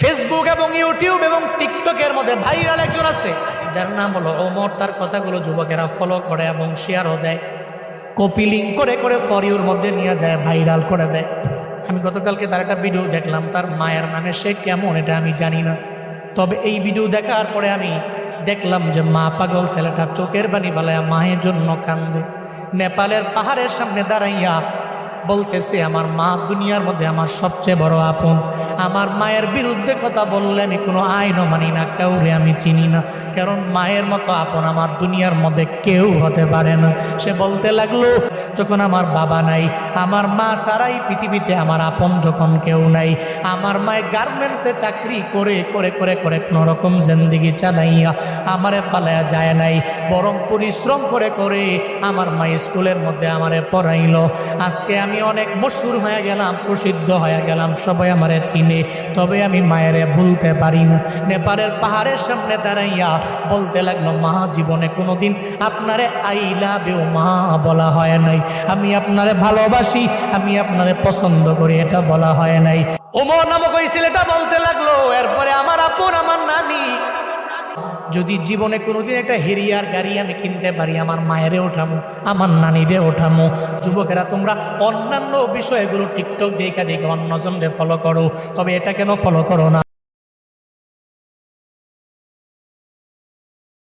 Facebook এবং YouTube এবং টিকটকের মধ্যে ভাইরাল একজন আছে যার নাম হলো ওমর। তার কথাগুলো যুবকেরা ফলো করে এবং শেয়ারও দেয়, কপি লিঙ্ক করে করে ফর ইউর মধ্যে নিয়ে যায়, ভাইরাল করে দেয়। আমি গতকালকে তার একটা ভিডিও দেখলাম, তার মায়ের মানে সে কেমন এটা আমি জানি না, তবে এই ভিডিও দেখার পরে আমি দেখলাম যে মা পাগল ছেলেটা চোখের পানি ফেলায়া মায়ের জন্য কান্দে। নেপালের পাহাড়ের সামনে দাঁড়াইয়া বলতেছে, আমার মা দুনিয়ার মধ্যে আমার সবচেয়ে বড় আপন। আমার মায়ের বিরুদ্ধে কথা বললে আমি কোনো আইনও মানি না, কাউরে আমি চিনি না, কারণ মায়ের মতো আপন আমার দুনিয়ার মধ্যে কেউ হতে পারে না। সে বলতে লাগলো, যখন আমার বাবা নাই, আমার মা ছাড়াই পৃথিবীতে আমার আপন যখন কেউ নাই, আমার মায়ের গার্মেন্টসে চাকরি করে করে করে করে কোনো রকম জিন্দেগি চালাইয়া আমারে ফালায়া যায় নাই, বরং পরিশ্রম করে করে আমার মা স্কুলের মধ্যে আমারে পড়াইলো। আজকে আমি অনেক মশহুর হয়ে গেলাম, প্রসিদ্ধ হয়ে গেলাম, সবাই আমারে চিনে, তবে আমি মায়েরে ভুলতে পারি না। নেপালের পাহাড়ের সামনে দাঁড়াইয়া বলতে লাগলো, মা জীবনে কোনোদিন আপনারে আই লাভ ইউ মা বলা হয় নাই, আমি আপনারে ভালোবাসি, আমি আপনারে পছন্দ করি, এটা বলা হয় নাই। ওমর নামক ওই ছেলেটা বলতে লাগলো, এরপরে আমার আপন আমার নানি, যদি জীবনে কোনোদিন একটা হেরিয়ার গাড়ি আমি কিনতে পারি, আমার মায়েরে ওঠামো, আমার নানিরে ওঠামো। যুবকেরা তোমরা অন্যান্য বিষয়গুলো টিকটক দেখা দেখে অন্যজনরে ফলো করো, তবে এটা কেন ফলো করো না?